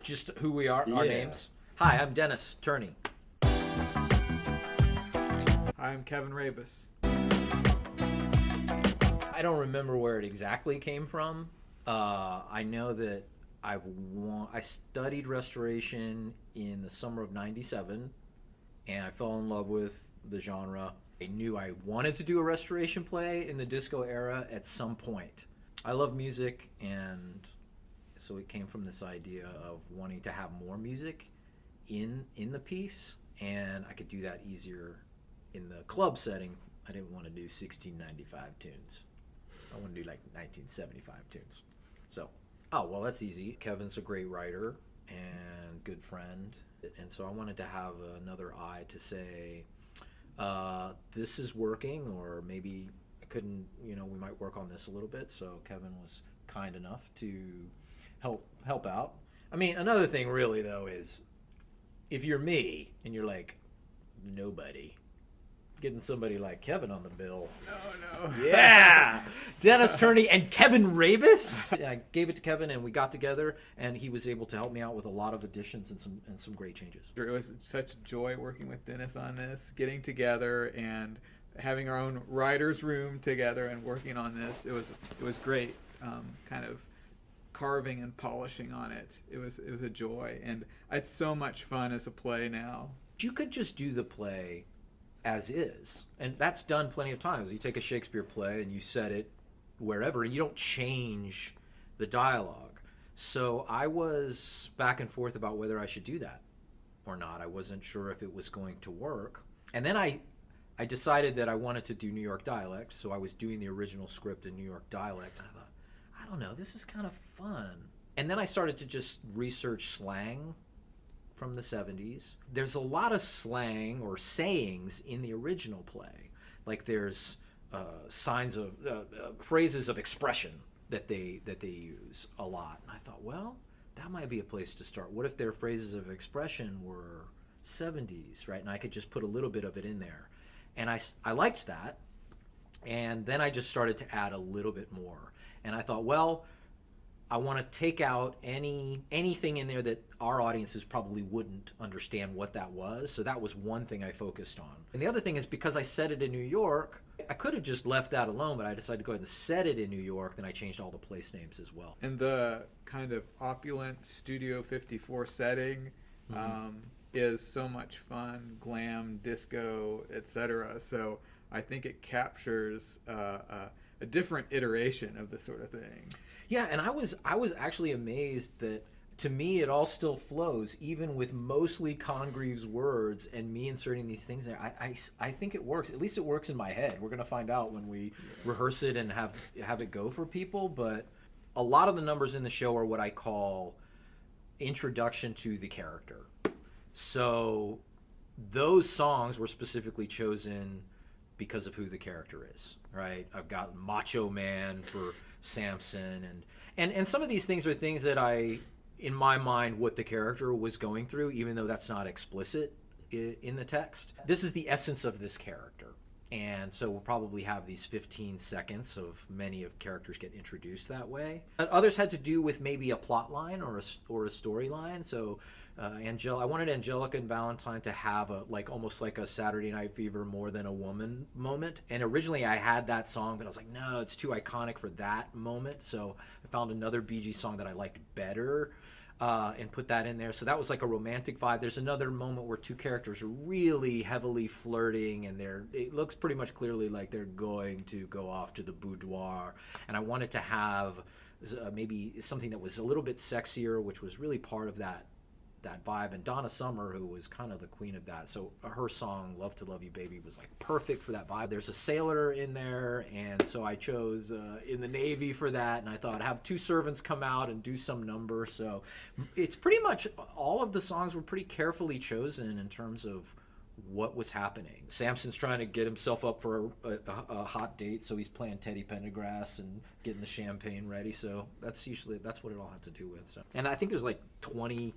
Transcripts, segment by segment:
Just who we are, our Yeah. names. Hi, I'm Dennis Turney. I'm Kevin Rabas. I don't remember where it exactly came from. I know that I studied restoration in the summer of '97, and I fell in love with the genre. I knew I wanted to do a restoration play in the disco era at some point. I love music, and so it came from this idea of wanting to have more music in the piece, and I could do that easier in the club setting. I didn't want to do 1695 tunes. I want to do like 1975 tunes. So, oh, well, that's easy. Kevin's a great writer and good friend. And so I wanted to have another eye to say, this is working, or maybe I couldn't, we might work on this a little bit. So Kevin was kind enough to help out. I mean, another thing really, though, is if you're me and you're like, nobody, getting somebody like Kevin on the bill. No. Yeah! Dennis Turney and Kevin Rabas. I gave it to Kevin, and we got together, and he was able to help me out with a lot of additions and some great changes. It was such a joy working with Dennis on this, getting together and having our own writer's room together and working on this. It was great, kind of carving and polishing on it. It was a joy, and it's so much fun as a play now. You could just do the play as is, and that's done plenty of times. You take a Shakespeare play and you set it wherever, and you don't change the dialogue. So I was back and forth about whether I should do that or not. I wasn't sure if it was going to work, and then I decided that I wanted to do New York dialect, so I was doing the original script in New York dialect, and I thought, I don't know, this is kind of fun. And then I started to just research slang from the 70s. There's a lot of slang or sayings in the original play. Like there's signs of phrases of expression that they use a lot. And I thought, well, that might be a place to start. What if their phrases of expression were 70s, right? And I could just put a little bit of it in there. And I liked that. And then I just started to add a little bit more. And I thought, well, I want to take out anything in there that our audiences probably wouldn't understand what that was. So that was one thing I focused on. And the other thing is, because I set it in New York, I could have just left that alone, but I decided to go ahead and set it in New York. Then I changed all the place names as well. And the kind of opulent Studio 54 setting is so much fun, glam, disco, etc. So I think it captures a different iteration of this sort of thing. Yeah, and I was actually amazed that, to me, it all still flows, even with mostly Congreve's words and me inserting these things there. I think it works. At least it works in my head. We're going to find out when we rehearse it and have it go for people. But a lot of the numbers in the show are what I call introduction to the character. So those songs were specifically chosen because of who the character is, right? I've got Macho Man for Samson, and some of these things are things that in my mind, what the character was going through, even though that's not explicit in the text. This is the essence of this character. And so we'll probably have these 15 seconds of many of characters get introduced that way. Others had to do with maybe a plot line or a storyline. So I wanted Angelica and Valentine to have almost like a Saturday Night Fever More Than a Woman moment. And originally I had that song, but I was like, no, it's too iconic for that moment. So I found another Bee Gees song that I liked better. And put that in there. So that was like a romantic vibe. There's another moment where two characters are really heavily flirting, and it looks pretty much clearly like they're going to go off to the boudoir. And I wanted to have maybe something that was a little bit sexier, which was really part of that vibe. And Donna Summer, who was kind of the queen of that, so her song Love to Love You Baby was like perfect for that vibe. There's a sailor in there, and so I chose in the Navy for that, and I thought have two servants come out and do some number. So it's pretty much all of the songs were pretty carefully chosen in terms of what was happening. Samson's trying to get himself up for a hot date, so he's playing Teddy Pendergrass and getting the champagne ready. So that's what it all had to do with. So. And I think there's like 20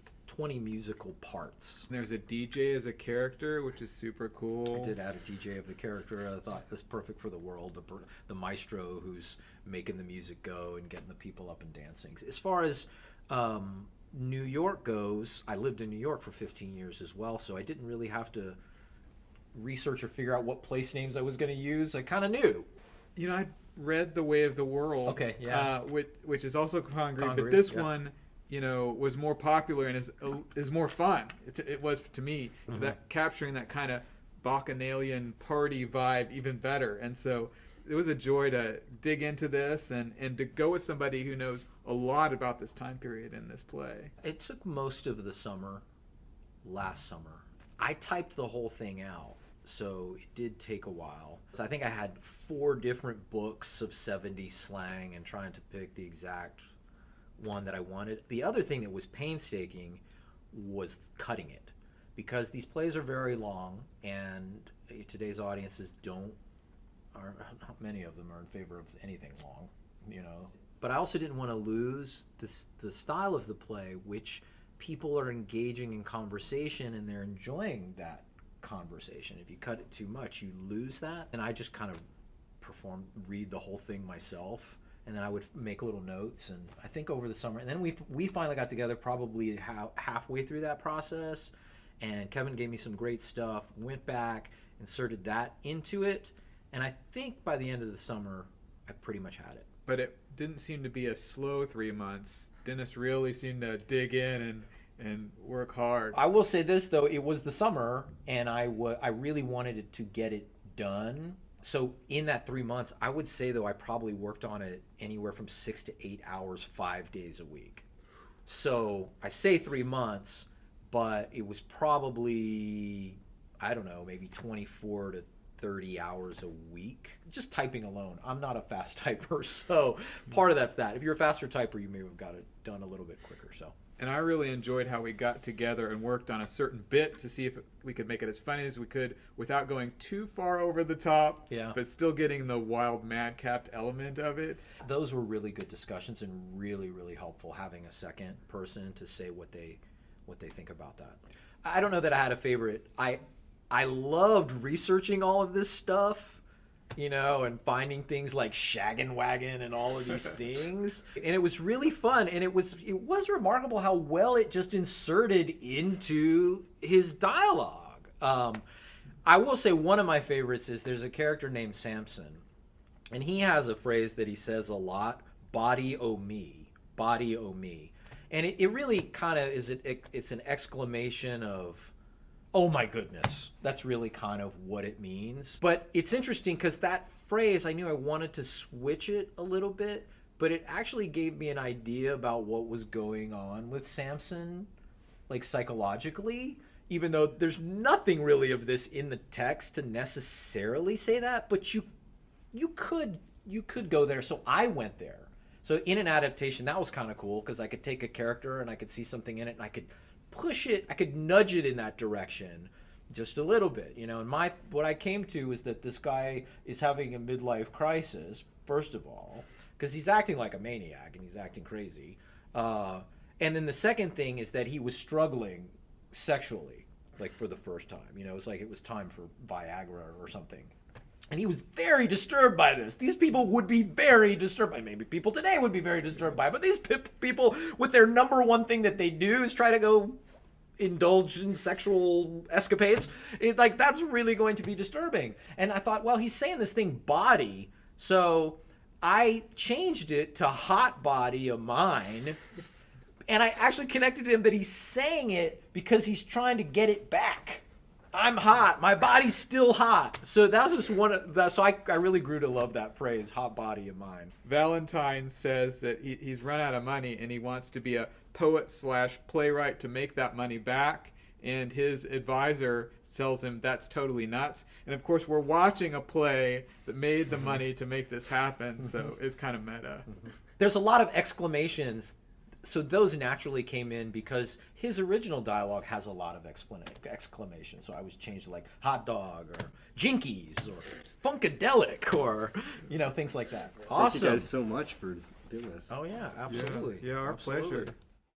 musical parts. There's a DJ as a character, which is super cool. I did add a DJ of the character. I thought it was perfect for the world. The maestro who's making the music go and getting the people up and dancing. As far as New York goes, I lived in New York for 15 years as well, so I didn't really have to research or figure out what place names I was going to use. I kind of knew. You know, I read The Way of the World. Okay, yeah. Which is also Congreve, but Congreve, this yeah. one, you know, was more popular and is more fun. It was to me that capturing that kind of bacchanalian party vibe even better. And so it was a joy to dig into this and to go with somebody who knows a lot about this time period in this play. It took most of the summer, last summer. I typed the whole thing out, so it did take a while. So I think I had 4 different books of 70s slang and trying to pick the exact one that I wanted. The other thing that was painstaking was cutting it, because these plays are very long, and today's audiences not many of them are in favor of anything long, you know. But I also didn't want to lose the style of the play, which people are engaging in conversation and they're enjoying that conversation. If you cut it too much, you lose that. And I just kind of read the whole thing myself, and then I would make little notes. And I think over the summer, and then we finally got together probably halfway through that process, and Kevin gave me some great stuff, went back, inserted that into it, and I think by the end of the summer I pretty much had it. But it didn't seem to be a slow 3 months. Dennis really seemed to dig in and work hard. I will say this, though, it was the summer, and I really wanted it to get it done. So in that 3 months, I would say, though, I probably worked on it anywhere from 6 to 8 hours, 5 days a week. So I say 3 months, but it was probably, I don't know, maybe 24 to 30 hours a week just typing alone. I'm not a fast typer, so part of that's that. If you're a faster typer, you may have got it done a little bit quicker. So. And I really enjoyed how we got together and worked on a certain bit to see if we could make it as funny as we could without going too far over the top, yeah, but still getting the wild madcapped element of it. Those were really good discussions and really, really helpful, having a second person to say what they think about that. I don't know that I had a favorite. I loved researching all of this stuff, you know, and finding things like shaggin' wagon and all of these things. And it was really fun. And it was remarkable how well it just inserted into his dialogue. I will say one of my favorites is there's a character named Samson. And he has a phrase that he says a lot, body o' me, body o' me. And it really kind of is, it's an exclamation of, oh my goodness. That's really kind of what it means. But it's interesting because that phrase, I knew I wanted to switch it a little bit, but it actually gave me an idea about what was going on with Samson, like psychologically, even though there's nothing really of this in the text to necessarily say that, but you could go there. So I went there. So in an adaptation, that was kind of cool because I could take a character and I could see something in it and I could push it, I could nudge it in that direction just a little bit, you know. And what I came to is that this guy is having a midlife crisis, first of all, because he's acting like a maniac and he's acting crazy. And then the second thing is that he was struggling sexually, like for the first time. You know, it was like it was time for Viagra or something. And he was very disturbed by this. These people would be very disturbed by it. Maybe people today would be very disturbed by it. But these people, with their number one thing that they do is try to go indulge in sexual escapades, that's really going to be disturbing. And I thought, well, he's saying this thing body. So I changed it to hot body of mine. And I actually connected to him that he's saying it because he's trying to get it back. I'm hot. My body's still hot. So that was just one of that. So I really grew to love that phrase, hot body of mine. Valentine says that he's run out of money and he wants to be a poet/playwright to make that money back. And his advisor tells him that's totally nuts. And of course, we're watching a play that made the money to make this happen. So it's kind of meta. There's a lot of exclamations. So those naturally came in because his original dialogue has a lot of exclamation. So I was changed to like hot dog or jinkies or funkadelic or, you know, things like that. Awesome. Thank you guys so much for doing this. Oh, yeah, absolutely. Yeah, our Absolutely. pleasure.